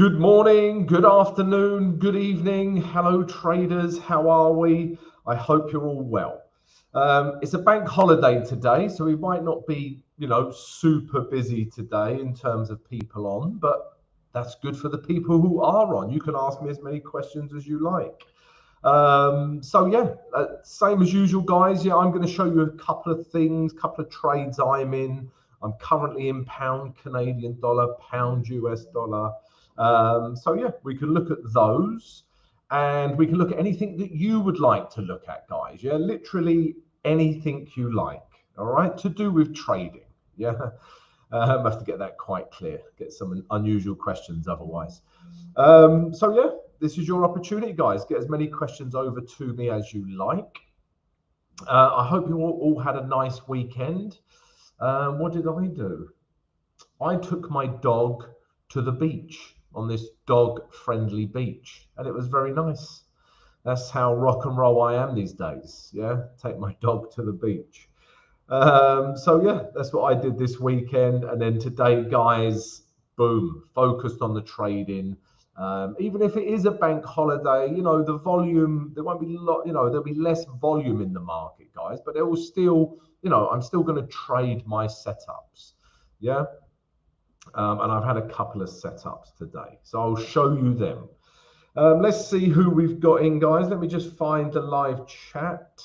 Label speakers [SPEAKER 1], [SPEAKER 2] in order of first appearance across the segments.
[SPEAKER 1] Good morning, good afternoon, good evening. Hello, traders. How are we? I hope you're all well. It's a bank holiday today, so we might not be, super busy today in terms of people on, but that's good for the people who are on. You can ask me as many questions as you like. Same as usual, guys. Yeah, I'm going to show you a couple of things, couple of trades I'm in. I'm currently in pound Canadian dollar, pound US dollar. We can look at those, and we can look at anything that you would like to look at, guys. Yeah, literally anything you like. All right, to do with trading. Yeah, I have to get that quite clear. Get some unusual questions otherwise. This is your opportunity, guys. Get as many questions over to me as you like. I hope you all had a nice weekend. What did I do? I took my dog to the beach on this dog-friendly beach, and it was very nice. That's how rock and roll I am these days. Yeah, take my dog to the beach. That's what I did this weekend. And then today, guys, boom, focused on the trading. Even if it is a bank holiday, the volume, there won't be there'll be less volume in the market, guys, but it will still, I'm still going to trade my setups. Yeah. And I've had a couple of setups today, so I'll show you them. Let's see who we've got in, guys. Let me just find the live chat.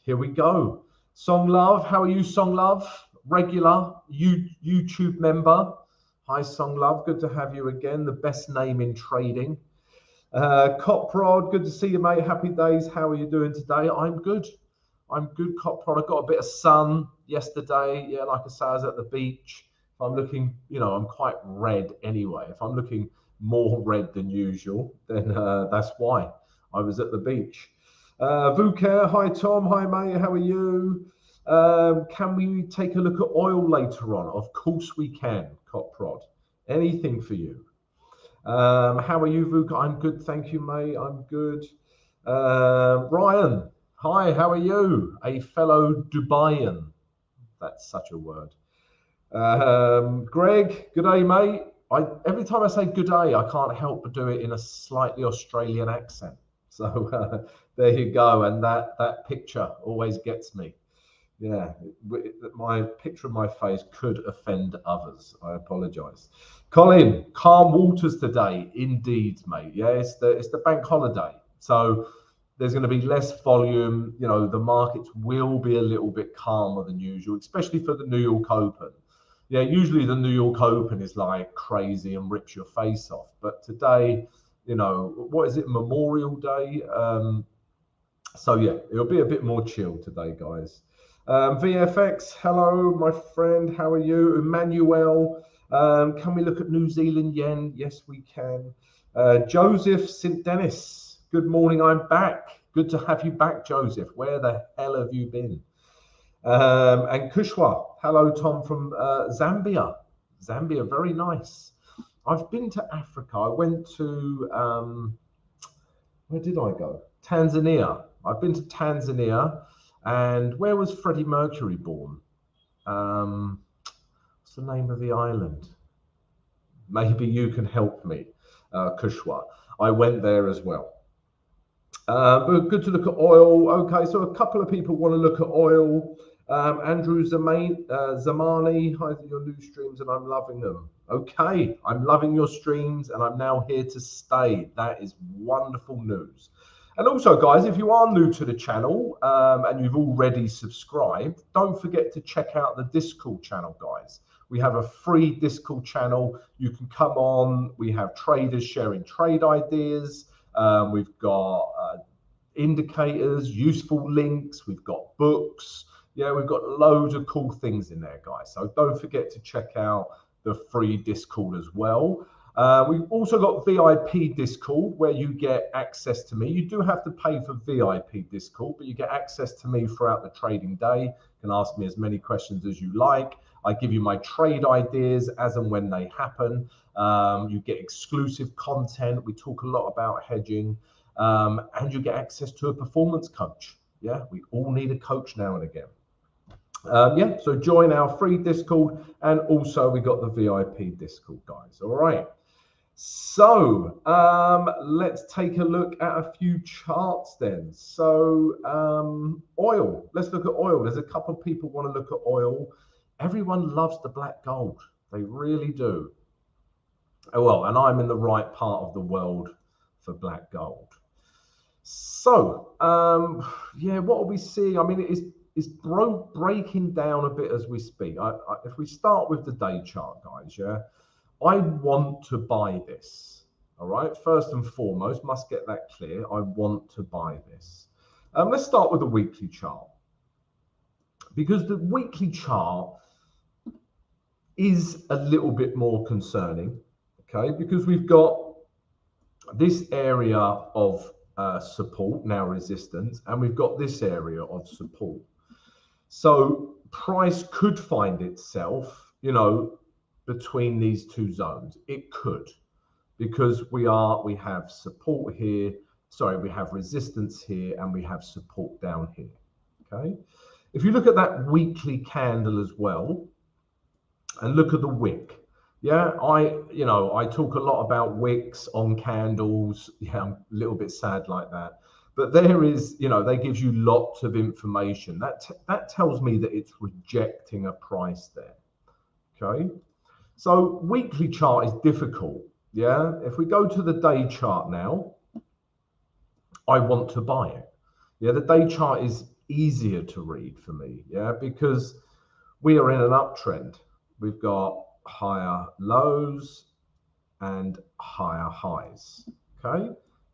[SPEAKER 1] Here we go. Song Love, how are you, Song Love? Regular YouTube member. Hi, Song Love. Good to have you again. The best name in trading. Coprod, good to see you, mate. Happy days. How are you doing today? I'm good. Coprod. I got a bit of sun yesterday. Yeah, like I say, I was at the beach. If I'm looking, I'm quite red anyway. If I'm looking more red than usual, then that's why I was at the beach. Vuker, hi Tom, hi mate, how are you? Can we take a look at oil later on? Of course we can, Coprod. Anything for you. How are you, Vuker? I'm good, thank you, mate. I'm good. Ryan, hi, how are you? A fellow Dubaian. That's such a word. Greg, good day, mate. Every time I say good day, I can't help but do it in a slightly Australian accent. So there you go. And that picture always gets me. Yeah, my picture of my face could offend others. I apologize. Colin, calm waters today. Indeed, mate. Yeah, it's the bank holiday. So there's going to be less volume. The markets will be a little bit calmer than usual, especially for the New York Open. Yeah, usually the New York Open is like crazy and rips your face off. But today, what is it, Memorial Day? It'll be a bit more chill today, guys. VFX, hello, my friend. How are you? Emmanuel, can we look at New Zealand yen? Yes, we can. Joseph St. Dennis, good morning. I'm back. Good to have you back, Joseph. Where the hell have you been? And Kushwa, hello, Tom from Zambia. Zambia, very nice. I've been to Africa. I went to, where did I go? Tanzania. I've been to Tanzania. And where was Freddie Mercury born? What's the name of the island? Maybe you can help me, Kushwa. I went there as well. But good to look at oil. Okay, so a couple of people want to look at oil. Andrew Zamani, hi to your new streams, and I'm loving them. Okay, I'm loving your streams, and I'm now here to stay. That is wonderful news. And also, guys, if you are new to the channel and you've already subscribed, don't forget to check out the Discord channel, guys. We have a free Discord channel. You can come on. We have traders sharing trade ideas. We've got indicators, useful links. We've got books. Yeah, we've got loads of cool things in there, guys. So don't forget to check out the free Discord as well. We've also got VIP Discord where you get access to me. You do have to pay for VIP Discord, but you get access to me throughout the trading day. You can ask me as many questions as you like. I give you my trade ideas as and when they happen. You get exclusive content. We talk a lot about hedging, and you get access to a performance coach. Yeah, we all need a coach now and again. Yeah, so join our free Discord, and also we got the VIP Discord, guys. All right. So let's take a look at a few charts then. So oil, let's look at oil. There's a couple of people want to look at oil. Everyone loves the black gold. They really do. Oh, well, and I'm in the right part of the world for black gold. So yeah, what are we seeing? I mean, it's breaking down a bit as we speak. If we start with the day chart, guys, yeah, I want to buy this. All right, first and foremost, must get that clear. I want to buy this. Let's start with the weekly chart, because the weekly chart is a little bit more concerning, okay, because we've got this area of support, now resistance, and we've got this area of support. So price could find itself, you know, between these two zones. It could, because we have support here, sorry, we have resistance here, and we have support down here. Okay, if you look at that weekly candle as well, and look at the wick. Yeah, I talk a lot about wicks on candles. Yeah, I'm a little bit sad like that. But there is, they gives you lots of information. That tells me that it's rejecting a price there. Okay. So weekly chart is difficult. Yeah. If we go to the day chart now, I want to buy it. Yeah, the day chart is easier to read for me. Yeah, because we are in an uptrend. We've got higher lows and higher highs, okay?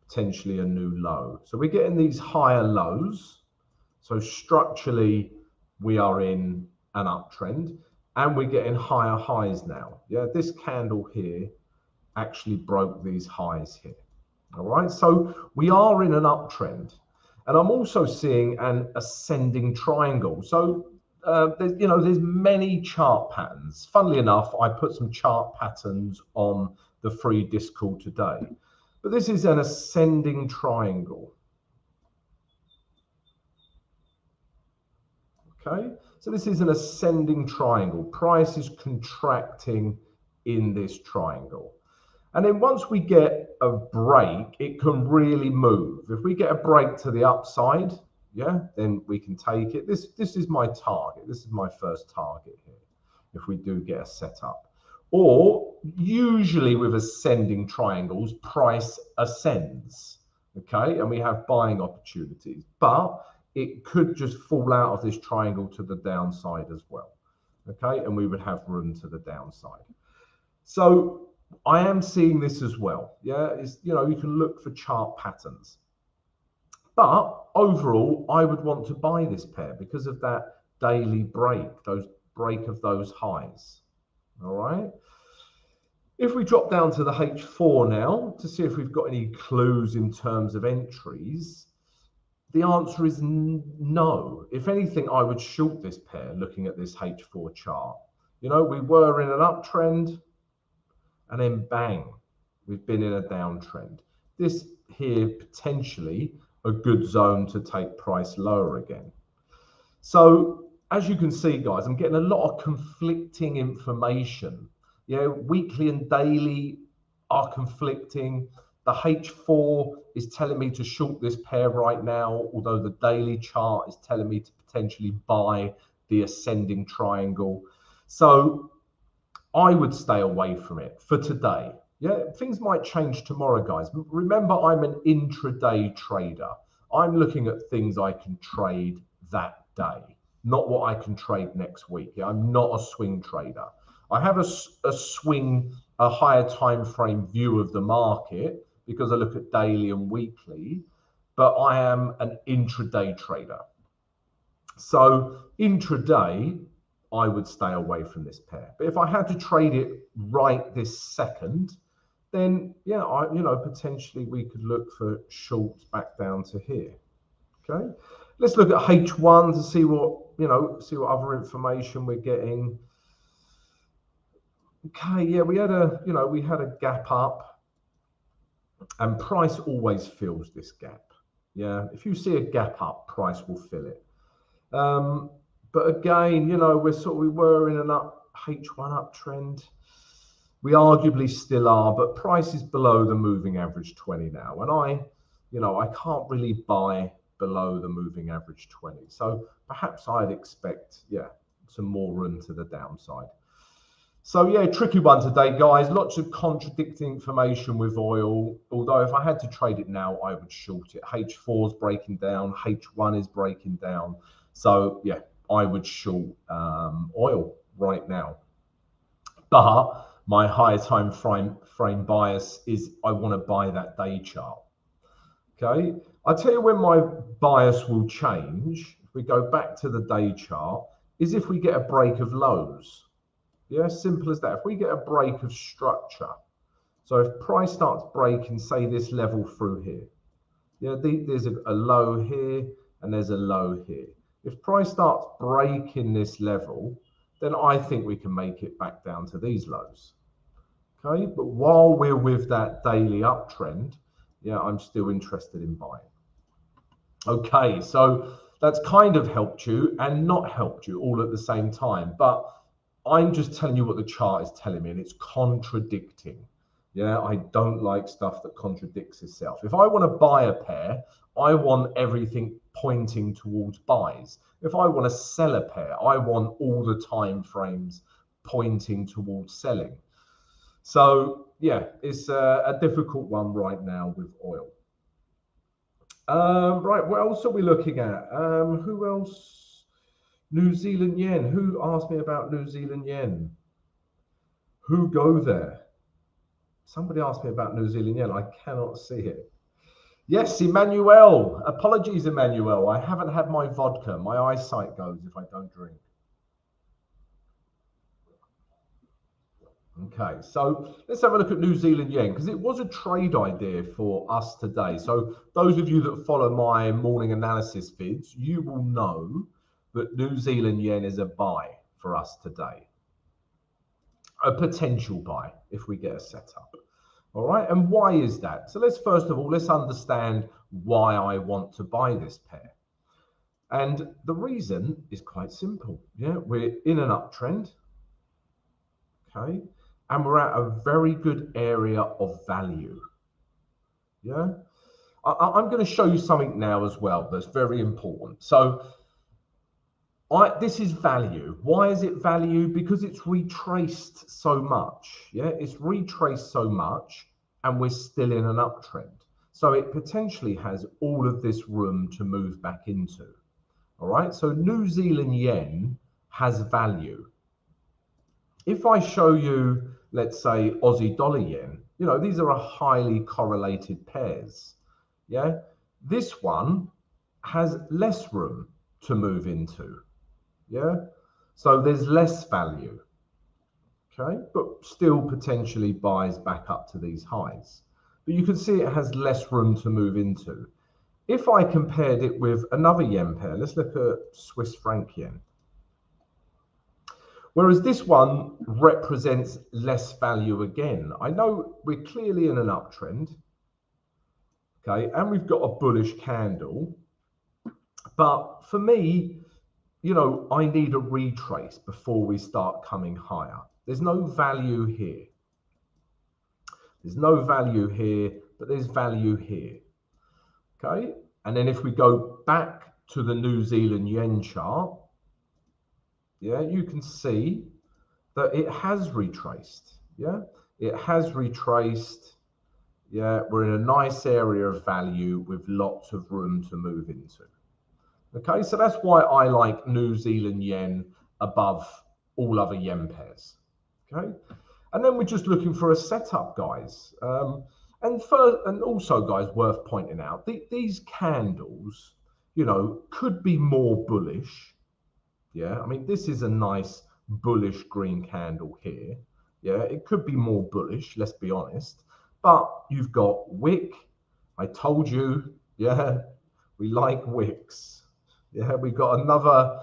[SPEAKER 1] Potentially a new low. So we're getting these higher lows. So structurally, we are in an uptrend, and we're getting higher highs now. Yeah, this candle here actually broke these highs here. All right, so we are in an uptrend. And I'm also seeing an ascending triangle. So there's many chart patterns. Funnily enough, I put some chart patterns on the free Discord today. But this is an ascending triangle. Okay, so this is an ascending triangle. Price is contracting in this triangle. And then once we get a break, it can really move. If we get a break to the upside, yeah, then we can take it. This is my target. This is my first target here, if we do get a setup. Or usually with ascending triangles, price ascends, okay? And we have buying opportunities, but it could just fall out of this triangle to the downside as well, okay? And we would have room to the downside. So I am seeing this as well. Yeah, you can look for chart patterns. But overall, I would want to buy this pair because of that daily break, those break of those highs. All right. If we drop down to the H4 now to see if we've got any clues in terms of entries, the answer is no. If anything, I would short this pair looking at this H4 chart. We were in an uptrend, and then bang, we've been in a downtrend. This here potentially a good zone to take price lower again. So as you can see, guys, I'm getting a lot of conflicting information. Weekly and daily are conflicting. The H4 is telling me to short this pair right now, although the daily chart is telling me to potentially buy the ascending triangle. So I would stay away from it for today. Yeah, things might change tomorrow, guys. Remember, I'm an intraday trader. I'm looking at things I can trade that day, not what I can trade next week. I'm not a swing trader. I have a higher time frame view of the market because I look at daily and weekly, but I am an intraday trader. So intraday, I would stay away from this pair. But if I had to trade it right this second, then yeah, potentially we could look for shorts back down to here. Okay, let's look at H1 to see what other information we're getting. Okay, yeah, we had a gap up, and price always fills this gap. Yeah, if you see a gap up, price will fill it. But again, you know, we were in an H1 uptrend. We arguably still are, but price is below the moving average 20 now. And I can't really buy below the moving average 20. So perhaps I'd expect, some more room to the downside. So yeah, tricky one today, guys. Lots of contradicting information with oil. Although if I had to trade it now, I would short it. H4 is breaking down, H1 is breaking down. So yeah, I would short oil right now. But my higher time frame bias is I want to buy that day chart. Okay, I'll tell you when my bias will change. If we go back to the day chart, is if we get a break of lows. Yeah, simple as that. If we get a break of structure, so if price starts breaking, say this level through here, yeah, there's a low here and there's a low here. If price starts breaking this level, then I think we can make it back down to these lows. Okay, but while we're with that daily uptrend, yeah, I'm still interested in buying. Okay, so that's kind of helped you and not helped you all at the same time, but I'm just telling you what the chart is telling me, and it's contradicting. Yeah, I don't like stuff that contradicts itself. If I want to buy a pair, I want everything pointing towards buys. If I want to sell a pair, I want all the time frames pointing towards selling. So yeah, it's a difficult one right now with oil. Right, what else are we looking at? Who else? New Zealand yen. Who asked me about New Zealand yen? Who go there? Somebody asked me about New Zealand yen. I cannot see it. Yes, Emmanuel. Apologies, Emmanuel. I haven't had my vodka. My eyesight goes if I don't drink. Okay, so let's have a look at New Zealand yen, because it was a trade idea for us today. So those of you that follow my morning analysis vids, you will know that New Zealand yen is a buy for us today. A potential buy if we get a setup. All right, and why is that? So let's first of all, let's understand why I want to buy this pair. And the reason is quite simple. Yeah, we're in an uptrend. Okay, and we're at a very good area of value. Yeah, I'm going to show you something now as well that's very important. So this is value. Why is it value? Because it's retraced so much. Yeah, it's retraced so much and we're still in an uptrend. So it potentially has all of this room to move back into. All right, so New Zealand yen has value. If I show you, let's say, Aussie dollar yen, you know, these are a highly correlated pairs. Yeah, this one has less room to move into. Yeah, so there's less value. Okay, but still potentially buys back up to these highs. But you can see it has less room to move into. If I compared it with another yen pair, let's look at Swiss franc yen. Whereas this one represents less value again. I know we're clearly in an uptrend, okay, and we've got a bullish candle. But for me, you know, I need a retrace before we start coming higher. There's no value here. There's no value here, but there's value here. Okay, and then if we go back to the New Zealand yen chart, yeah, you can see that it has retraced. Yeah, it has retraced. Yeah, we're in a nice area of value with lots of room to move into. Okay, so that's why I like New Zealand yen above all other yen pairs. Okay, and then we're just looking for a setup, guys. And also, guys, worth pointing out, these candles, you know, could be more bullish. Yeah, I mean, this is a nice bullish green candle here. Yeah, it could be more bullish, let's be honest. But you've got wick. I told you, yeah, we like wicks. Yeah, we've got another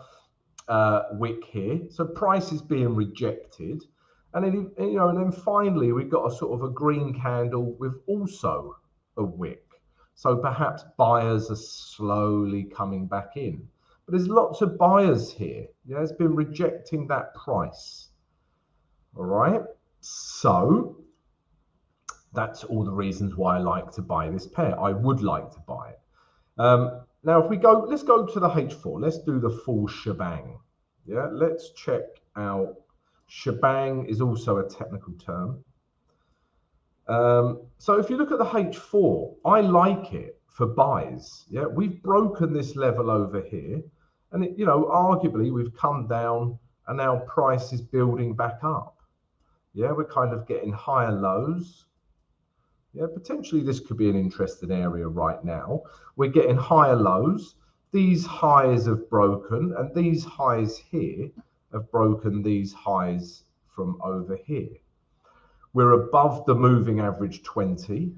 [SPEAKER 1] wick here. So price is being rejected. And then, you know, and then finally, we've got a sort of a green candle with also a wick. So perhaps buyers are slowly coming back in. But there's lots of buyers here. Yeah, it's been rejecting that price. All right. So that's all the reasons why I like to buy this pair. I would like to buy it. Now, if we go, let's go to the H4. Let's do the full shebang. Yeah, let's check out. Shebang is also a technical term. So if you look at the H4, I like it for buys. Yeah, we've broken this level over here, and it, you know, arguably we've come down, and now price is building back up. Yeah, we're kind of getting higher lows. Yeah, potentially this could be an interesting area right now. We're getting higher lows. These highs have broken, and these highs here have broken these highs from over here. We're above the moving average 20.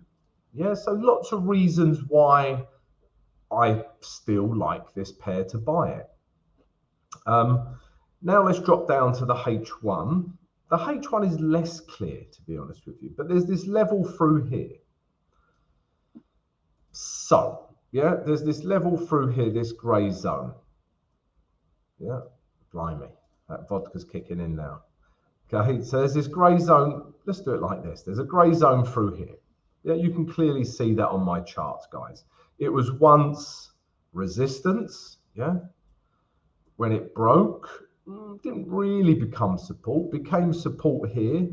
[SPEAKER 1] Yeah, so lots of reasons why I still like this pair to buy it. Now let's drop down to the H1. The H1 is less clear, to be honest with you, but there's this level through here. So, yeah, there's this level through here, this grey zone. Yeah, blimey, that vodka's kicking in now. Okay, so there's this grey zone. Let's do it like this. There's a grey zone through here. Yeah, you can clearly see that on my charts, guys. It was once resistance, yeah. When it broke, didn't really become support, became support here,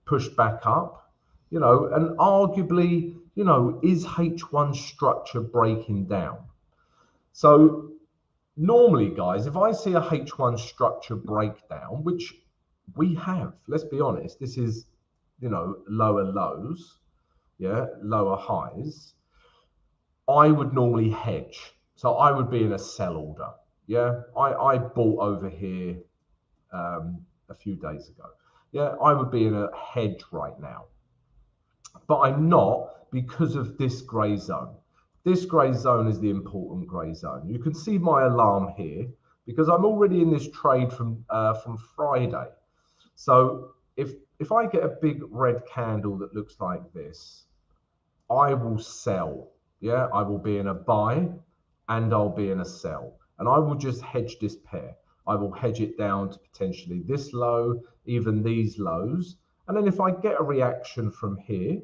[SPEAKER 1] pushed back up, you know, and arguably, you know, is H1 structure breaking down? So normally, guys, if I see a H1 structure breakdown, which we have, let's be honest, this is, you know, lower lows, yeah, lower highs, I would normally hedge. So I would be in a sell order. Yeah, I bought over here a few days ago. Yeah, I would be in a hedge right now. But I'm not because of this grey zone. This grey zone is the important grey zone. You can see my alarm here because I'm already in this trade from Friday. So if I get a big red candle that looks like this, I will sell. Yeah, I will be in a buy and I'll be in a sell. And I will just hedge this pair. I will hedge it down to potentially this low, even these lows. And then if I get a reaction from here,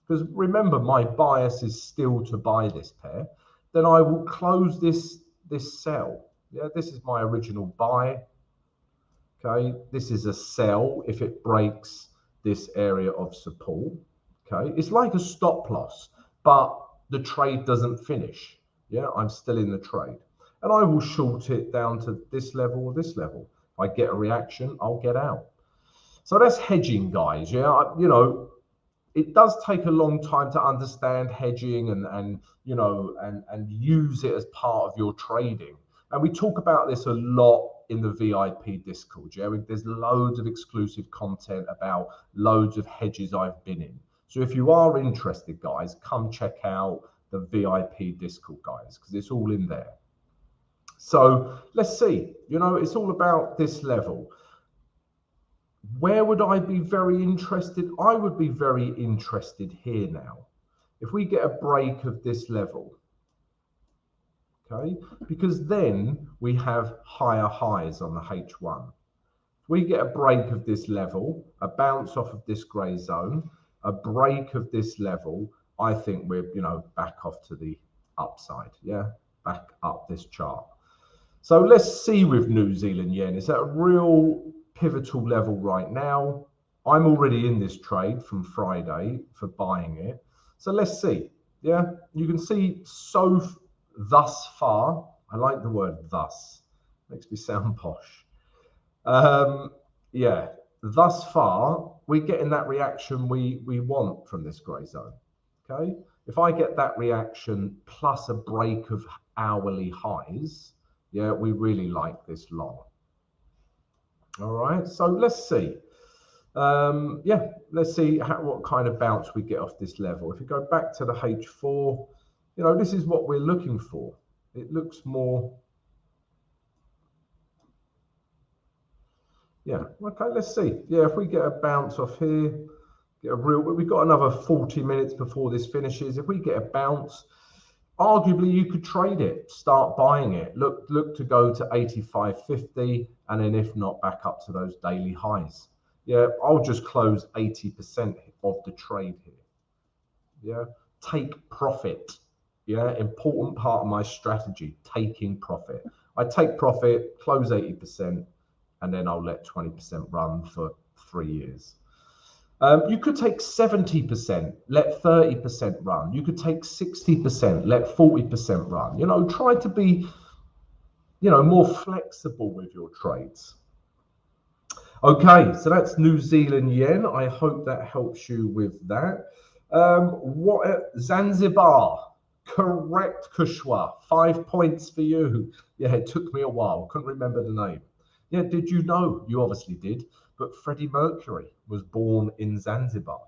[SPEAKER 1] because remember my bias is still to buy this pair, then I will close this sell. Yeah, this is my original buy. Okay, this is a sell if it breaks this area of support. Okay, it's like a stop loss, but the trade doesn't finish. Yeah, I'm still in the trade. And I will short it down to this level or this level. If I get a reaction, I'll get out. So that's hedging, guys. Yeah, you know, it does take a long time to understand hedging and you know and use it as part of your trading. And we talk about this a lot in the VIP Discord. Yeah, there's loads of exclusive content about loads of hedges I've been in. So if you are interested, guys, come check out the VIP Discord, guys, because it's all in there. So let's see, you know, it's all about this level. Where would I be very interested? I would be very interested here now. If we get a break of this level, okay, because then we have higher highs on the H1. If we get a break of this level, a bounce off of this grey zone, a break of this level, I think we're, you know, back off to the upside, yeah, back up this chart. So let's see with New Zealand yen. It's at a real pivotal level right now. I'm already in this trade from Friday for buying it. So let's see. Yeah, you can see thus far. I like the word thus. Makes me sound posh. Yeah, thus far, we're getting that reaction we want from this grey zone. Okay, if I get that reaction plus a break of hourly highs, yeah, we really like this long. All right, so let's see. Yeah, let's see what kind of bounce we get off this level. If you go back to the H4, you know, this is what we're looking for. It looks more. Yeah, okay, let's see. Yeah, if we get a bounce off here, get a real, we've got another 40 minutes before this finishes. If we get a bounce, arguably you could trade it, start buying it, look to go to 85.50, and then if not, back up to those daily highs. Yeah, I'll just close 80% of the trade here. Yeah, take profit. Yeah, important part of my strategy, taking profit. I take profit, close 80%, and then I'll let 20% run for 3 years. You could take 70%, let 30% run. You could take 60%, let 40% run. You know, try to be, you know, more flexible with your trades. Okay, so that's New Zealand yen. I hope that helps you with that. Zanzibar, correct, Kushwa. 5 points for you. Yeah, it took me a while. Couldn't remember the name. Yeah, did you know? You obviously did. But Freddie Mercury was born in Zanzibar.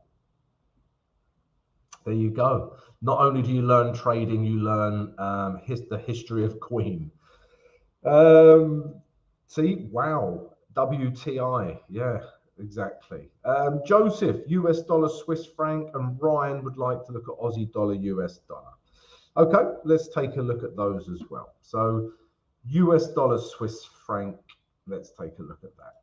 [SPEAKER 1] There you go. Not only do you learn trading, you learn the history of Queen. See, wow. WTI. Yeah, exactly. Joseph, US dollar, Swiss franc, and Ryan would like to look at Aussie dollar, US dollar. Okay, let's take a look at those as well. So US dollar, Swiss franc, let's take a look at that.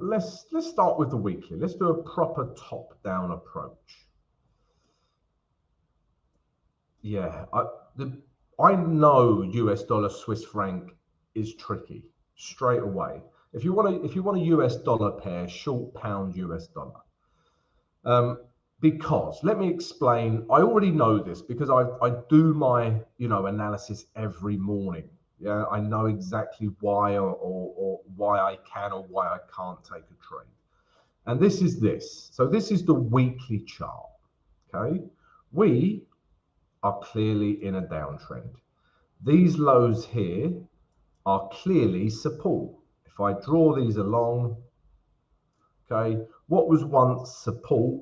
[SPEAKER 1] Let's start with the weekly. Let's do a proper top-down approach. Yeah, I know US dollar Swiss franc is tricky straight away. If you want a US dollar pair, short pound US dollar. Because let me explain. I already know this because I do my analysis every morning. Yeah, I know exactly why or why I can or why I can't take a trade. And this is this. So this is the weekly chart. Okay, we are clearly in a downtrend. These lows here are clearly support. If I draw these along, okay, what was once support,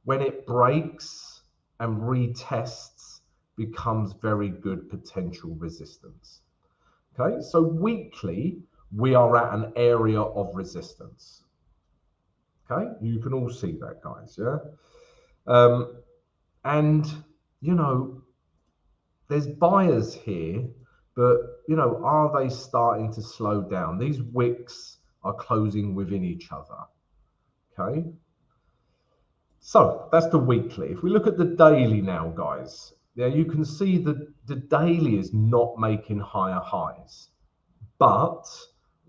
[SPEAKER 1] when it breaks and retests, becomes very good potential resistance. Okay, so weekly, we are at an area of resistance. Okay, you can all see that, guys, yeah? And, there's buyers here, but, are they starting to slow down? These wicks are closing within each other, okay? So that's the weekly. If we look at the daily now, guys, yeah, you can see that the daily is not making higher highs, but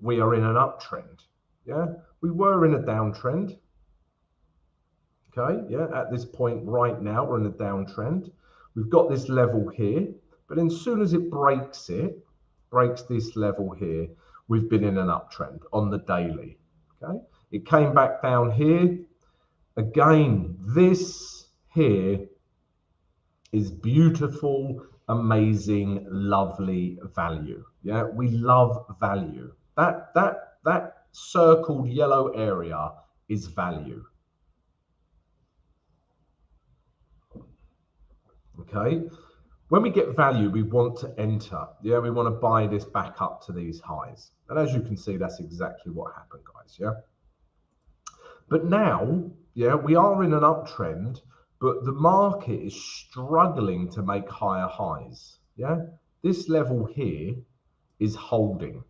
[SPEAKER 1] we are in an uptrend. Yeah, we were in a downtrend. Okay, yeah, at this point right now, we're in a downtrend. We've got this level here, but as soon as it breaks this level here, we've been in an uptrend on the daily. Okay, it came back down here. Again, this here is beautiful, amazing, lovely value. Yeah, we love value. That circled yellow area is value. Okay, when we get value, we want to enter. Yeah, we want to buy this back up to these highs. And as you can see, that's exactly what happened, guys. Yeah. But now, yeah, we are in an uptrend, but the market is struggling to make higher highs. Yeah, this level here is holding.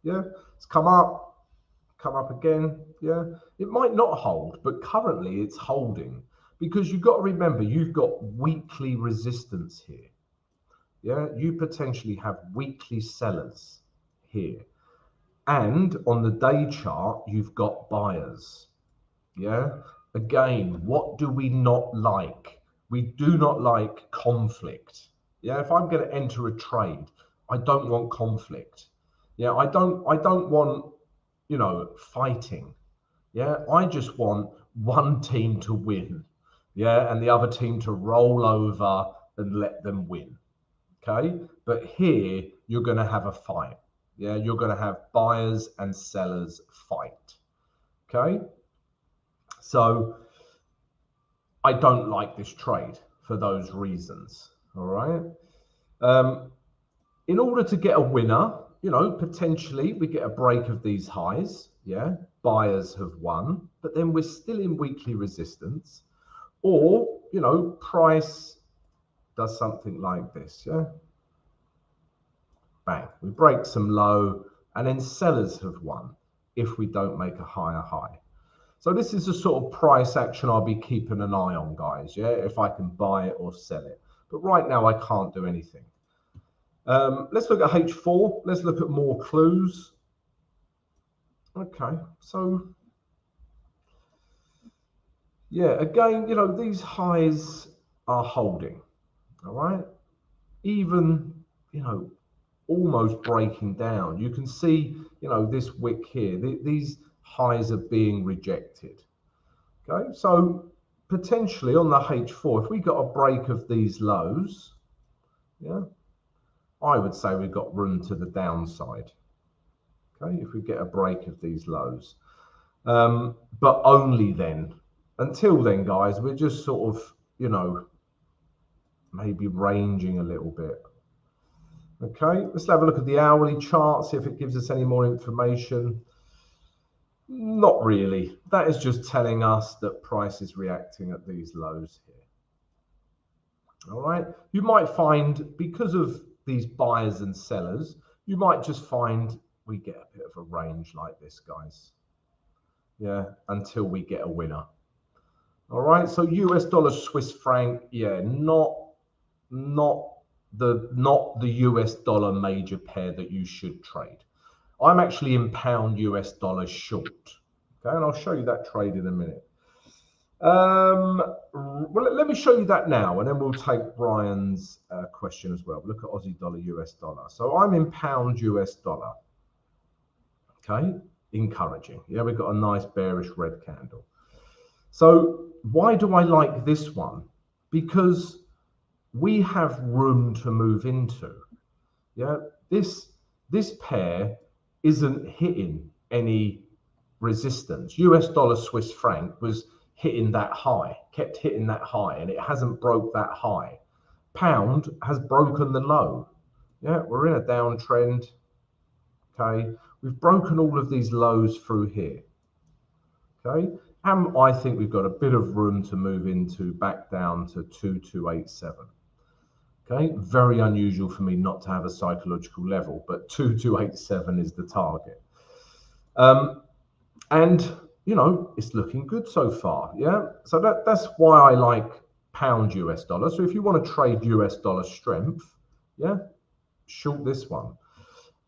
[SPEAKER 1] Yeah, it's come up again. Yeah, it might not hold, but currently it's holding because you've got to remember you've got weekly resistance here. Yeah, you potentially have weekly sellers here, and on the day chart you've got buyers. Yeah, again, what do we not like? We do not like conflict. Yeah, if I'm going to enter a trade, I don't want conflict. Yeah, I don't want, fighting. Yeah, I just want one team to win. Yeah, and the other team to roll over and let them win. Okay, but here you're going to have a fight. Yeah, you're going to have buyers and sellers fight. Okay. So I don't like this trade for those reasons. All right. In order to get a winner, potentially we get a break of these highs. Yeah. Buyers have won, but then we're still in weekly resistance. Or you know, price does something like this, yeah? Bang, we break some low, and then sellers have won if we don't make a higher high. So this is the sort of price action I'll be keeping an eye on, guys, yeah, if I can buy it or sell it. But right now I can't do anything. Let's look at H4. Let's look at more clues. Okay, so yeah, again, you know, these highs are holding, all right? Even, you know, almost breaking down. You can see, you know, this wick here, these highs are being rejected. Okay, so potentially on the H4, if we got a break of these lows, yeah, I would say we've got room to the downside. Okay, if we get a break of these lows, but only then. Until then, guys, we're just sort of, you know, maybe ranging a little bit. Okay, let's have a look at the hourly chart, see if it gives us any more information. Not really. That is just telling us that price is reacting at these lows here. All right, you might find, because of these buyers and sellers, you might just find we get a bit of a range like this, guys. Yeah, until we get a winner. All right, so US dollar, Swiss franc, yeah, not the US dollar major pair that you should trade. I'm actually in pound US dollar short. Okay, and I'll show you that trade in a minute. Well, let me show you that now, and then we'll take Brian's question as well. Look at Aussie dollar, US dollar. So I'm in pound US dollar. Okay, encouraging. Yeah, we've got a nice bearish red candle. So why do I like this one? Because we have room to move into. Yeah, this pair isn't hitting any resistance. US dollar, Swiss franc was hitting that high, kept hitting that high, and it hasn't broke that high. Pound has broken the low. Yeah, we're in a downtrend. Okay, we've broken all of these lows through here. Okay, and I think we've got a bit of room to move into back down to 2287. Okay, very unusual for me not to have a psychological level, but 2287 is the target. And you know, it's looking good so far. Yeah, so that's why I like pound US dollar. So if you want to trade US dollar strength, yeah, short this one.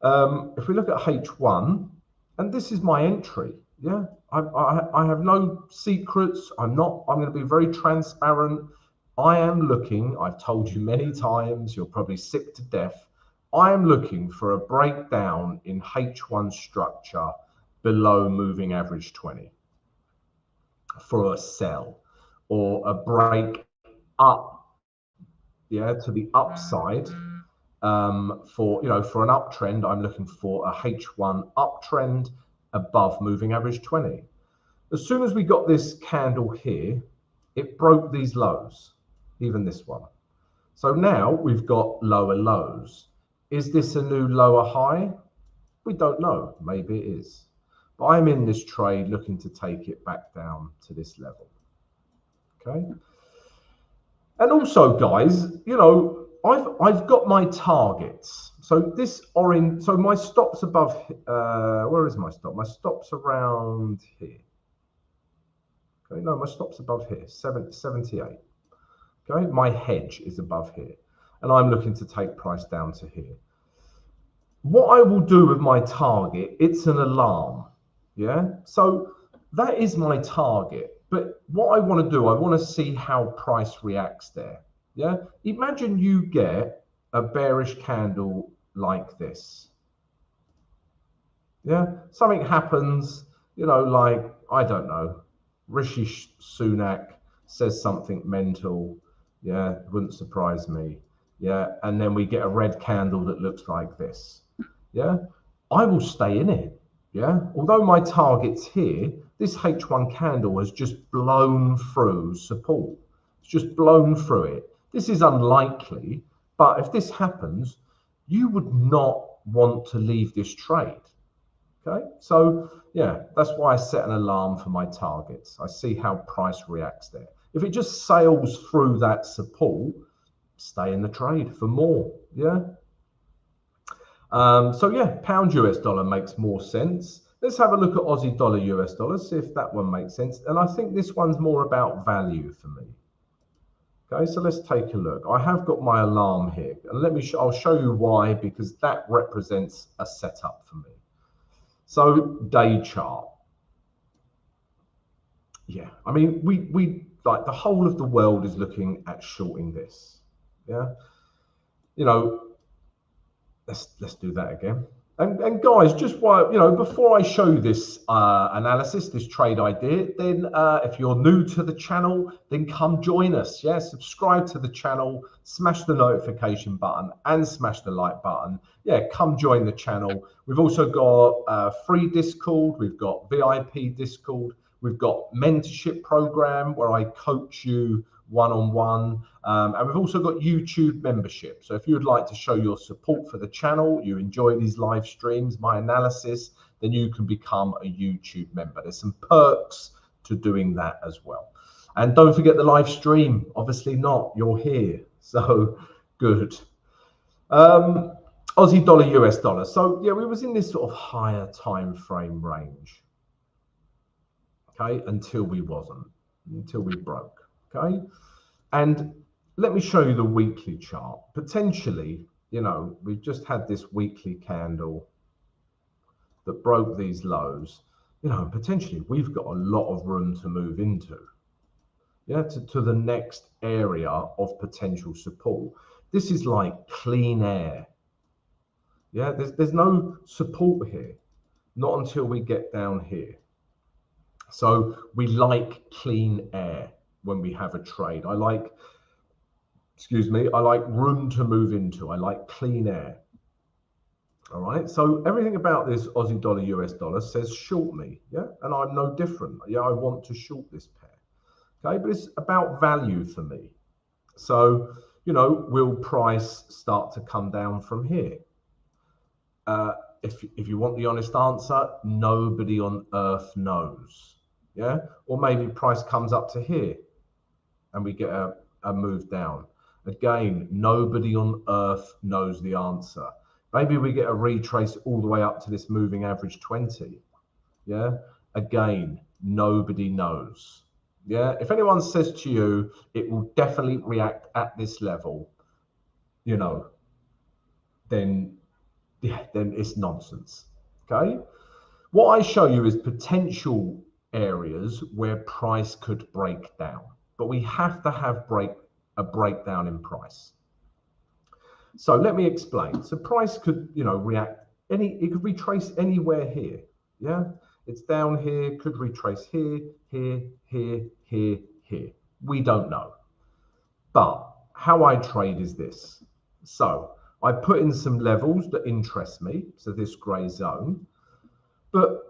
[SPEAKER 1] If we look at H1, and this is my entry. Yeah, I have no secrets. I'm going to be very transparent. I am looking, I've told you many times, you're probably sick to death. I am looking for a breakdown in H1 structure below moving average 20 for a sell, or a break up, yeah, to the upside. For, you know, for an uptrend, I'm looking for a H1 uptrend above moving average 20. As soon as we got this candle here, it broke these lows, even this one. So now we've got lower lows. Is this a new lower high? We don't know. Maybe it is. But I'm in this trade looking to take it back down to this level. Okay. And also, guys, you know, I've got my targets. So this orange, so my stop's above, where is my stop? My stop's around here. Okay, no, my stop's above here, 78. Okay, my hedge is above here, and I'm looking to take price down to here. What I will do with my target, it's an alarm, yeah? So that is my target, but what I want to do, I want to see how price reacts there, yeah? Imagine you get a bearish candle like this, yeah? Something happens, you know, like, I don't know, Rishi Sunak says something mental, yeah, wouldn't surprise me, yeah, and then we get a red candle that looks like this, yeah, I will stay in it, yeah, although my target's here, this H1 candle has just blown through support, it's just blown through it. This is unlikely, but if this happens, you would not want to leave this trade. Okay, so yeah, that's why I set an alarm for my targets. I see how price reacts there. If it just sails through that support, stay in the trade for more. Yeah. So yeah, pound US dollar makes more sense. Let's have a look at Aussie dollar US dollar, see if that one makes sense. And I think this one's more about value for me. Okay, so let's take a look. I have got my alarm here, and I'll show you why, because that represents a setup for me. So day chart. Yeah, I mean, we like the whole of the world is looking at shorting this. Yeah, you know, let's do that again. And guys, just while, before I show you this analysis, this trade idea, then if you're new to the channel, then come join us. Yeah, subscribe to the channel, smash the notification button, and smash the like button. Yeah, come join the channel. We've also got free Discord. We've got VIP Discord. We've got mentorship program where I coach you one-on-one, and we've also got YouTube membership. So if you would like to show your support for the channel, you enjoy these live streams, my analysis, then you can become a YouTube member. There's some perks to doing that as well. And don't forget the live stream. Obviously not, you're here, so good. Aussie dollar, US dollar. So yeah, we was in this sort of higher time frame range, okay, until we broke. Okay, and let me show you the weekly chart. Potentially, we've just had this weekly candle that broke these lows. Potentially we've got a lot of room to move into, yeah, to the next area of potential support. This is like clean air. Yeah, there's no support here, not until we get down here. So we like clean air when we have a trade. I like room to move into. I like clean air. All right. So everything about this Aussie dollar, US dollar says short me. Yeah. And I'm no different. Yeah. I want to short this pair. Okay. But it's about value for me. So, will price start to come down from here? If you want the honest answer, nobody on earth knows. Yeah. Or maybe price comes up to here and we get a move down. Again, nobody on earth knows the answer. Maybe we get a retrace all the way up to this moving average 20. Yeah. Again, nobody knows. Yeah. If anyone says to you, it will definitely react at this level, then it's nonsense. Okay. What I show you is potential areas where price could break down, but we have to have a breakdown in price. So let me explain. So price could, react it could retrace anywhere here. Yeah, it's down here, could retrace here, here, here, here, here. We don't know. But how I trade is this. So I put in some levels that interest me. So this gray zone, but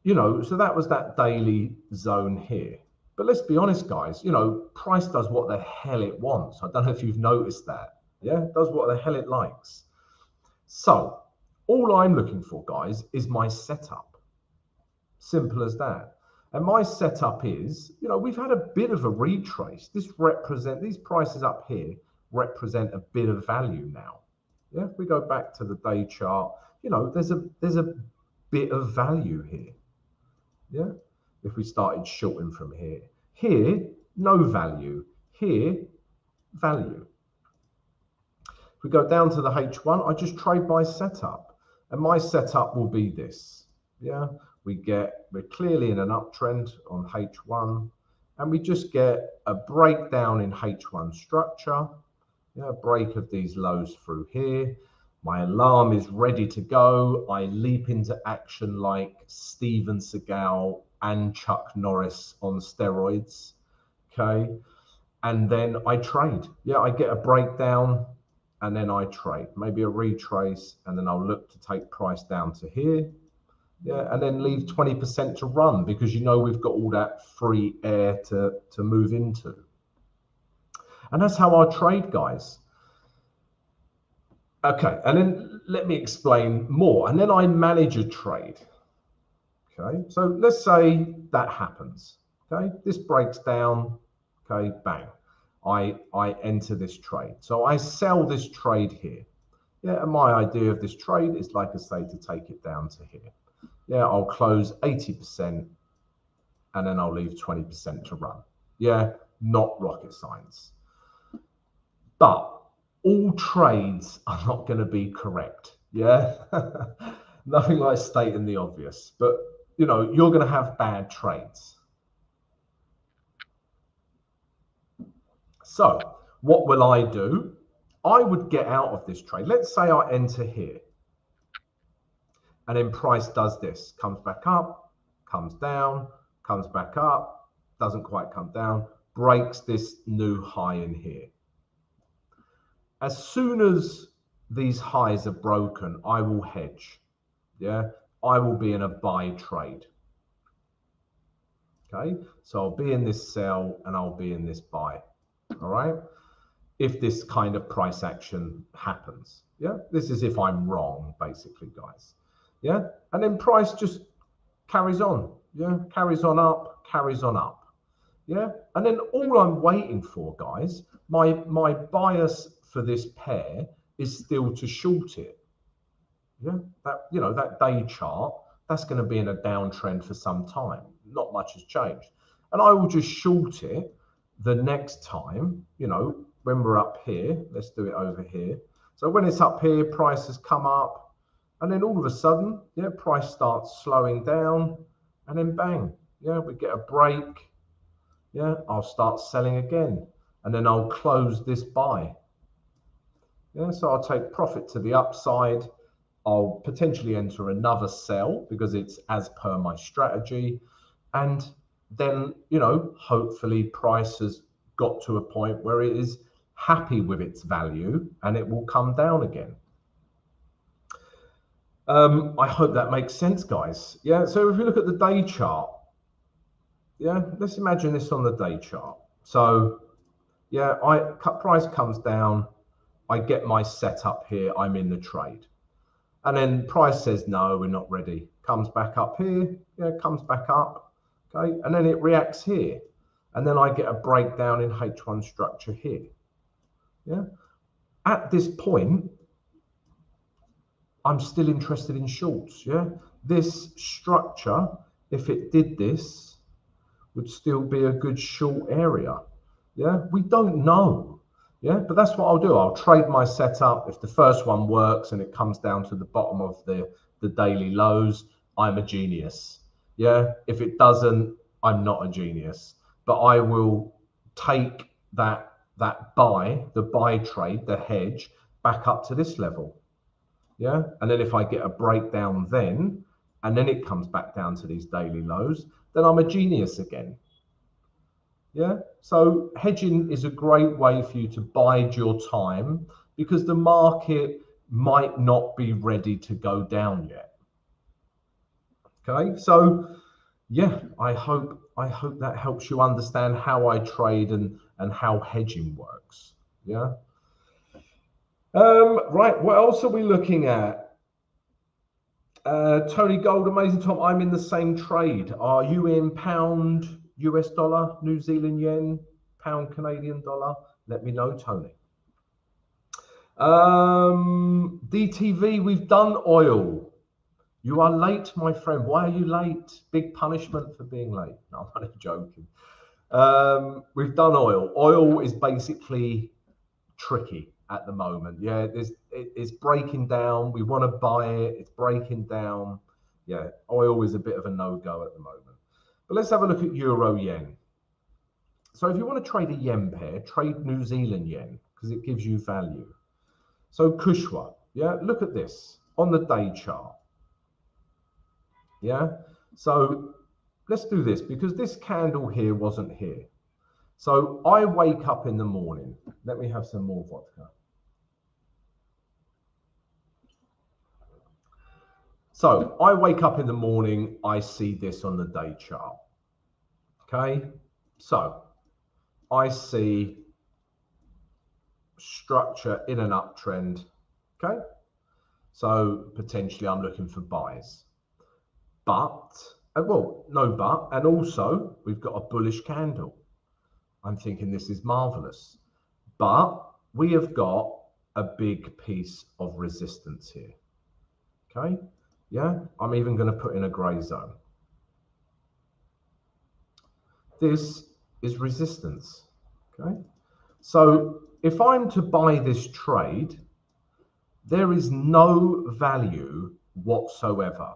[SPEAKER 1] so that was that daily zone here. But let's be honest, guys, price does what the hell it wants. I don't know if you've noticed that. Yeah, it does what the hell it likes. So all I'm looking for, guys, is my setup. Simple as that. And my setup is, we've had a bit of a retrace. These prices up here represent a bit of value now. Yeah, if we go back to the day chart, there's a bit of value here. Yeah, if we started shorting from here. Here, no value. Here, value. If we go down to the H1, I just trade my setup. And my setup will be this. Yeah, we're clearly in an uptrend on H1. And we just get a breakdown in H1 structure. Yeah, a break of these lows through here. My alarm is ready to go. I leap into action like Steven Seagal and Chuck Norris on steroids. Okay. And then I trade. Yeah, I get a breakdown and then I trade. Maybe a retrace, and then I'll look to take price down to here. Yeah, and then leave 20% to run, because we've got all that free air to move into. And that's how I trade, guys. Okay, and then let me explain more. And then I manage a trade. Okay, so let's say that happens. Okay, this breaks down. Okay, bang. I enter this trade. So I sell this trade here. Yeah, and my idea of this trade is, like I say, to take it down to here. Yeah, I'll close 80% and then I'll leave 20% to run. Yeah, not rocket science. But all trades are not going to be correct. Yeah, nothing like stating the obvious. But, you know, you're going to have bad trades. So what will I do? I would get out of this trade. Let's say I enter here. And then price does this, comes back up, comes down, comes back up, doesn't quite come down, breaks this new high in here. As soon as these highs are broken, I will hedge. Yeah, I will be in a buy trade. Okay, so I'll be in this sell and I'll be in this buy. All right, if this kind of price action happens. Yeah, this is if I'm wrong, basically, guys. Yeah, and then price just carries on. Yeah, carries on up, carries on up. Yeah, and then all I'm waiting for, guys, my bias for this pair is still to short it. Yeah, that, you know, that day chart, that's going to be in a downtrend for some time. Not much has changed, and I will just short it the next time. You know, when we're up here, let's do it over here. So when it's up here, price has come up, and then all of a sudden, yeah, price starts slowing down, and then bang, yeah, we get a break. Yeah, I'll start selling again, and then I'll close this buy. Yeah, so I'll take profit to the upside. I'll potentially enter another sell because it's as per my strategy. And then, you know, hopefully price has got to a point where it is happy with its value and it will come down again. I hope that makes sense, guys. Yeah, so if you look at the day chart, yeah, let's imagine this on the day chart. So yeah, price comes down, I get my setup here, I'm in the trade. And then price says, no, we're not ready. Comes back up here, yeah, comes back up, okay? And then it reacts here. And then I get a breakdown in H1 structure here, yeah? At this point, I'm still interested in shorts, yeah? This structure, if it did this, would still be a good short area, yeah? We don't know. Yeah, but that's what I'll do. I'll trade my setup. If the first one works and it comes down to the bottom of the daily lows, I'm a genius. Yeah, if it doesn't, I'm not a genius. But I will take that buy, the buy trade, the hedge, back up to this level. Yeah, and then if I get a breakdown then, and then it comes back down to these daily lows, then I'm a genius again. Yeah, so hedging is a great way for you to bide your time because the market might not be ready to go down yet. Okay, so yeah, I hope that helps you understand how I trade and how hedging works. Yeah. Right, what else are we looking at? Tony Gold, amazing Tom. I'm in the same trade. Are you in pound? US dollar, New Zealand yen, pound Canadian dollar? Let me know, Tony. DTV, we've done oil. You are late, my friend. Why are you late? Big punishment for being late. No, I'm only joking. We've done oil. Oil is basically tricky at the moment. Yeah, it's breaking down. We want to buy it. It's breaking down. Yeah, oil is a bit of a no-go at the moment. But let's have a look at euro yen. So if you want to trade a yen pair, trade New Zealand yen because it gives you value. So Kushwa, yeah, look at this on the day chart. Yeah, so let's do this because this candle here wasn't here. So I wake up in the morning. Let me have some more vodka. So I wake up in the morning, I see this on the day chart. Okay, so I see structure in an uptrend. Okay, so potentially I'm looking for buys. But, well, no but, and also we've got a bullish candle. I'm thinking this is marvelous. But we have got a big piece of resistance here. Okay, yeah, I'm even going to put in a gray zone. This is resistance. Okay, so if I'm to buy this trade, there is no value whatsoever.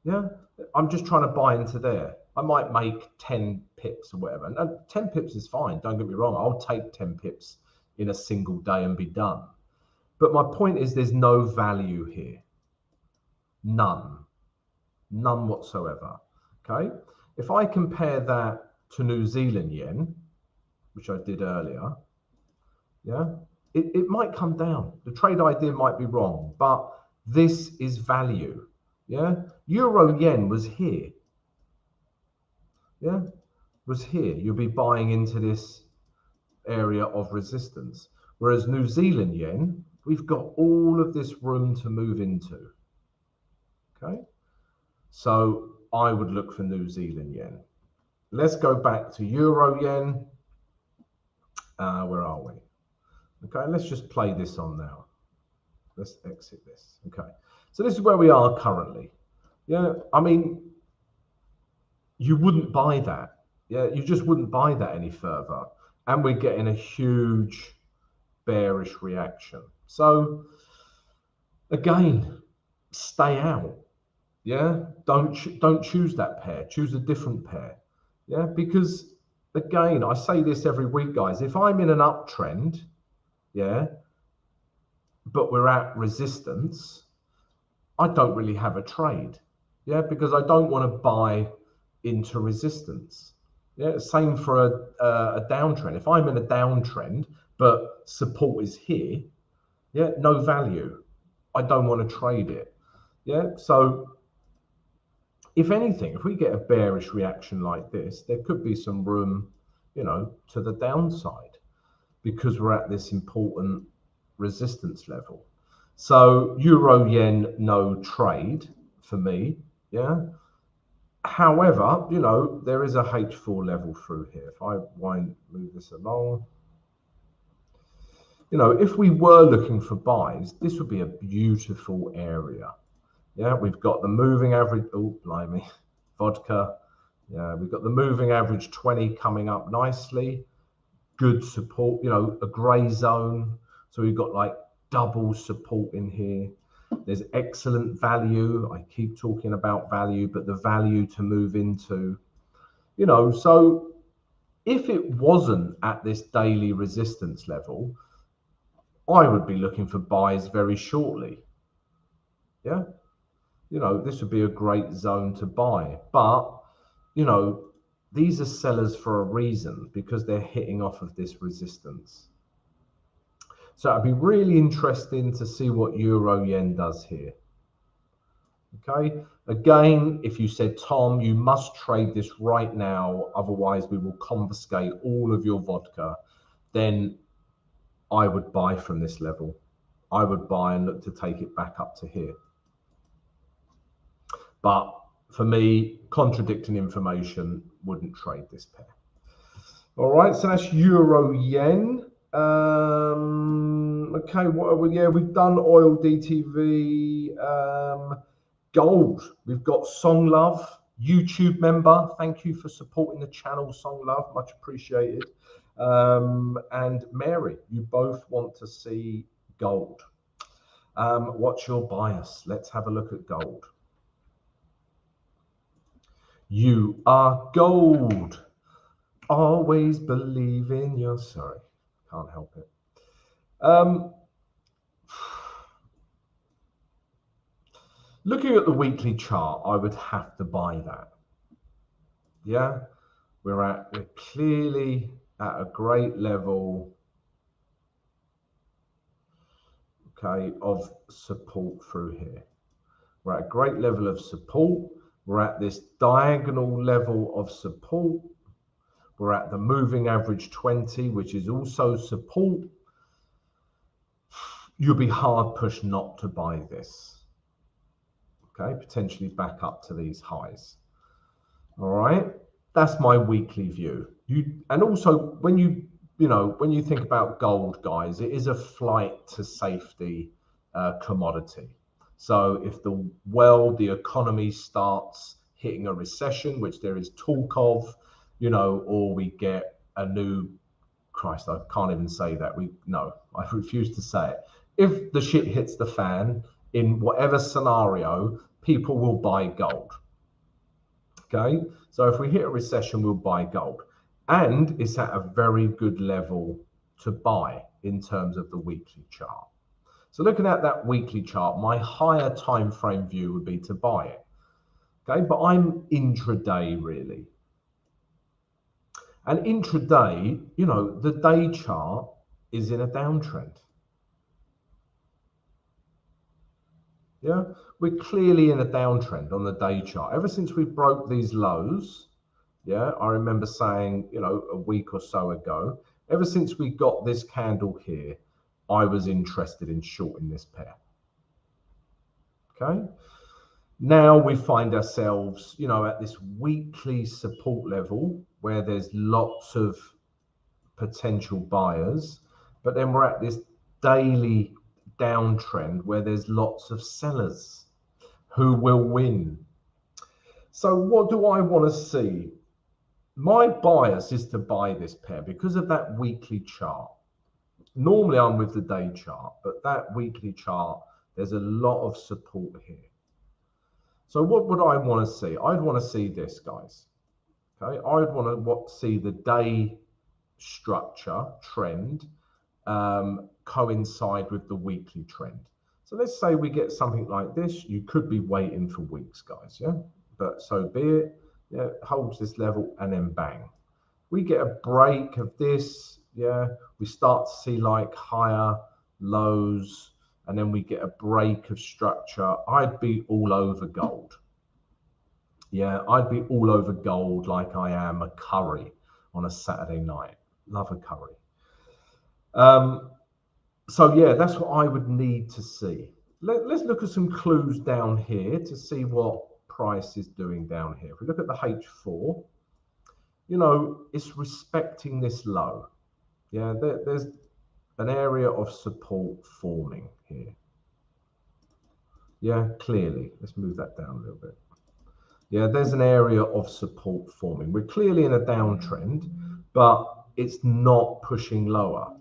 [SPEAKER 1] Yeah, I'm just trying to buy into there. I might make 10 pips or whatever. And 10 pips is fine, don't get me wrong. I'll take 10 pips in a single day and be done. But my point is there's no value here. None. None whatsoever. Okay. If I compare that to New Zealand yen, which I did earlier, yeah, it might come down. The trade idea might be wrong, but this is value. Yeah. Euro yen was here. Yeah. Was here. You'll be buying into this area of resistance. Whereas New Zealand yen, we've got all of this room to move into. Okay. So I would look for New Zealand yen. Let's go back to Euro yen. Where are we? Okay, let's just play this on now. Let's exit this. Okay, so this is where we are currently. Yeah, I mean, you wouldn't buy that. Yeah, you just wouldn't buy that any further. And we're getting a huge bearish reaction. So again, stay out. Yeah, don't choose that pair. Choose a different pair. Yeah, because again, I say this every week, guys. If I'm in an uptrend, yeah, but we're at resistance, I don't really have a trade. Yeah, because I don't want to buy into resistance. Yeah, same for a downtrend. If I'm in a downtrend, but support is here, yeah, no value. I don't want to trade it. Yeah, so if anything, if we get a bearish reaction like this, there could be some room, to the downside because we're at this important resistance level. So Euro yen, no trade for me. Yeah. However, there is a H4 level through here. If I move this along, if we were looking for buys, this would be a beautiful area. Yeah, we've got the moving average. Oh, blimey, vodka. Yeah, we've got the moving average 20 coming up nicely. Good support, a gray zone. So we've got like double support in here. There's excellent value. I keep talking about value, but the value to move into, so if it wasn't at this daily resistance level, I would be looking for buys very shortly. Yeah. This would be a great zone to buy. But, these are sellers for a reason because they're hitting off of this resistance. So it'd be really interesting to see what Euro yen does here. Okay. Again, if you said, Tom, you must trade this right now, otherwise we will confiscate all of your vodka, then I would buy from this level. I would buy and look to take it back up to here. But for me, contradicting information, wouldn't trade this pair. All right, so that's Euro yen. Okay, we've done oil, DTV, gold. We've got Song Love, YouTube member. Thank you for supporting the channel, Song Love, much appreciated. And Mary, you both want to see gold. What's your bias? Let's have a look at gold. You are gold. Always believe in your... Sorry, can't help it. Looking at the weekly chart, I would have to buy that. Yeah, we're clearly at a great level, okay, of support through here. We're at a great level of support. We're at this diagonal level of support. We're at the moving average 20, which is also support. You'll be hard pushed not to buy this. Okay, potentially back up to these highs. All right. That's my weekly view. And also when when you think about gold, guys, it is a flight to safety commodity. So if the economy starts hitting a recession, which there is talk of, or we get a new, Christ, I can't even say that. I refuse to say it. If the shit hits the fan in whatever scenario, people will buy gold. Okay, so if we hit a recession, we'll buy gold, and it's at a very good level to buy in terms of the weekly chart. So looking at that weekly chart, my higher time frame view would be to buy it. Okay, but I'm intraday really. And intraday, the day chart is in a downtrend. Yeah, we're clearly in a downtrend on the day chart. Ever since we broke these lows, yeah, I remember saying, a week or so ago, ever since we got this candle here, I was interested in shorting this pair. Okay. Now we find ourselves, at this weekly support level where there's lots of potential buyers, but then we're at this daily downtrend where there's lots of sellers who will win. So what do I want to see? My bias is to buy this pair because of that weekly chart. Normally I'm with the day chart, but that weekly chart, there's a lot of support here. So what would I want to see? I'd want to see this, guys. Okay, I'd want to see the day structure trend coincide with the weekly trend. So let's say we get something like this. You could be waiting for weeks, guys, yeah? But so be it. Yeah, it holds this level and then bang. We get a break of this, yeah? We start to see like higher lows, and then we get a break of structure. I'd be all over gold. Yeah, I'd be all over gold like I am a curry on a Saturday night. Love a curry. So yeah, that's what I would need to see. Let's look at some clues down here to see what price is doing down here. If we look at the H4, it's respecting this low. Yeah, there's an area of support forming here. Yeah, clearly. Let's move that down a little bit. Yeah, there's an area of support forming. We're clearly in a downtrend, but it's not pushing lower.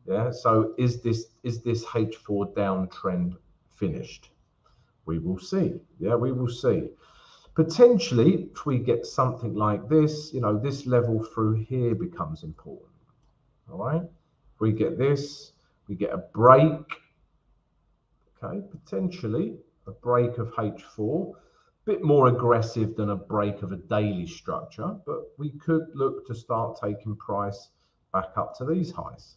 [SPEAKER 1] Yeah, so is this H4 downtrend finished? We will see. Yeah, we will see. Potentially, if we get something like this, this level through here becomes important. All right. If we get this, we get a break. Okay, potentially a break of H4. Bit more aggressive than a break of a daily structure, but we could look to start taking price back up to these highs.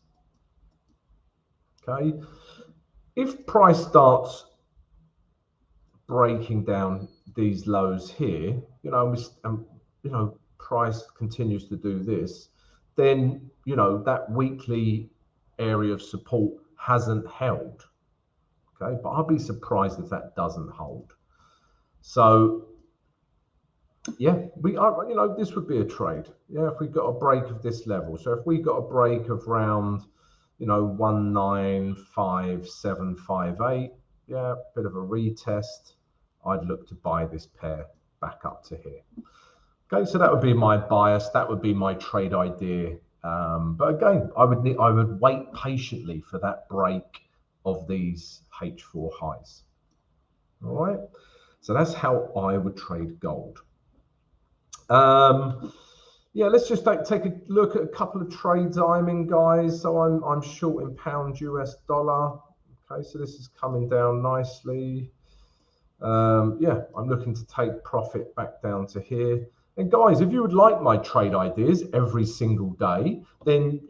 [SPEAKER 1] Okay, if price starts breaking down these lows here, price continues to do this, then that weekly area of support hasn't held. Okay, but I'll be surprised if that doesn't hold. So yeah, we are, this would be a trade. Yeah, if we got a break of this level. So if we got a break of round, 195758, yeah, bit of a retest, I'd look to buy this pair back up to here. Okay, so that would be my bias. That would be my trade idea. But again, I would wait patiently for that break of these H4 highs. All right. So that's how I would trade gold. Yeah, let's just take a look at a couple of trades I'm in, guys. So I'm short in pound US dollar. Okay, so this is coming down nicely. Yeah, I'm looking to take profit back down to here. And guys, if you would like my trade ideas every single day, then,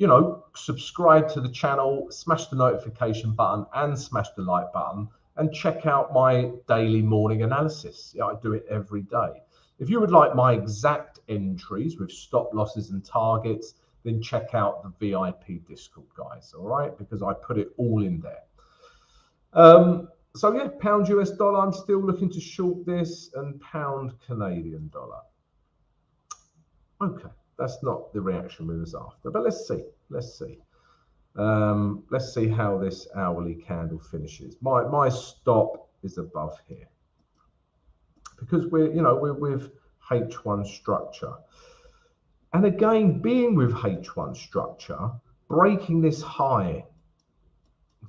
[SPEAKER 1] subscribe to the channel, smash the notification button and smash the like button and check out my daily morning analysis. Yeah, I do it every day. If you would like my exact entries with stop losses and targets, then check out the VIP Discord, guys, all right? Because I put it all in there. So yeah, pound US dollar, I'm still looking to short this, and pound Canadian dollar. Okay, that's not the reaction we was after, but let's see. Let's see how this hourly candle finishes. My stop is above here because we're with H1 structure. And again, being with H1 structure, breaking this high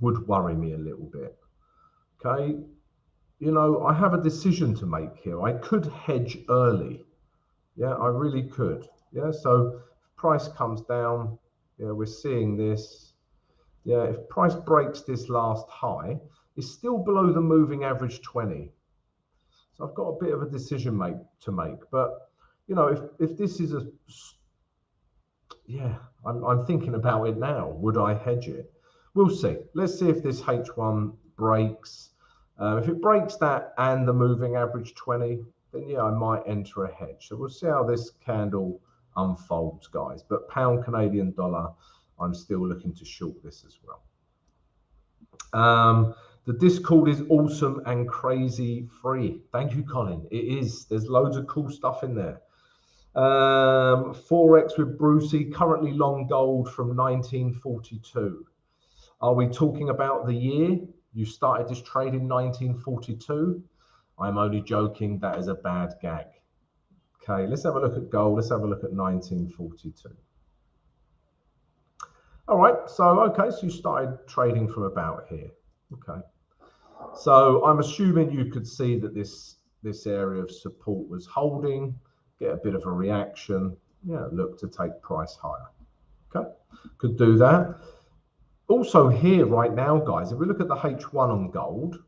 [SPEAKER 1] would worry me a little bit. Okay, I have a decision to make here. I could hedge early. Yeah, I really could. Yeah, so if price comes down, we're seeing this. Yeah, if price breaks this last high, it's still below the moving average 20. So I've got a bit of a decision to make. But if this is I'm thinking about it now. Would I hedge it? We'll see. Let's see if this H1 breaks. If it breaks that and the moving average 20, then I might enter a hedge. So we'll see how this candle unfolds, guys. But pound Canadian dollar, I'm still looking to short this as well. The Discord is awesome and crazy free. Thank you, Colin. It is. There's loads of cool stuff in there. Forex with Brucey, currently long gold from 1942. Are we talking about the year you started this trade in 1942? I'm only joking. That is a bad gag. Okay, let's have a look at gold. Let's have a look at 1942. All right, so you started trading from about here. Okay, so I'm assuming you could see that this area of support was holding, get a bit of a reaction, look to take price higher. Okay, could do that. Also here right now, guys, if we look at the H1 on gold,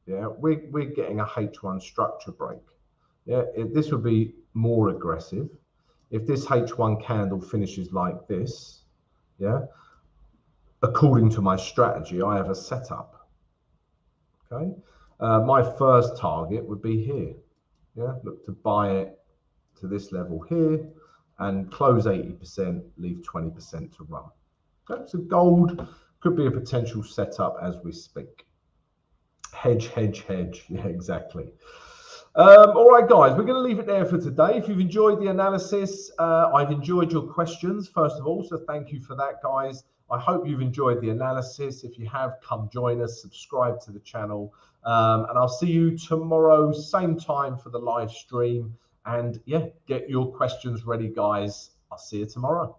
[SPEAKER 1] we're getting a H1 structure break. This would be more aggressive if this H1 candle finishes like this. According to my strategy, I have a setup. Okay, my first target would be here. Look to buy it to this level here and close 80%, leave 20% to run. Okay, so gold could be a potential setup as we speak. Hedge. Yeah, exactly. All right, guys, we're going to leave it there for today. If you've enjoyed the analysis, I've enjoyed your questions, first of all, so thank you for that, guys. I hope you've enjoyed the analysis. If you have, come join us, subscribe to the channel, and I'll see you tomorrow, same time for the live stream. And get your questions ready, guys. I'll see you tomorrow.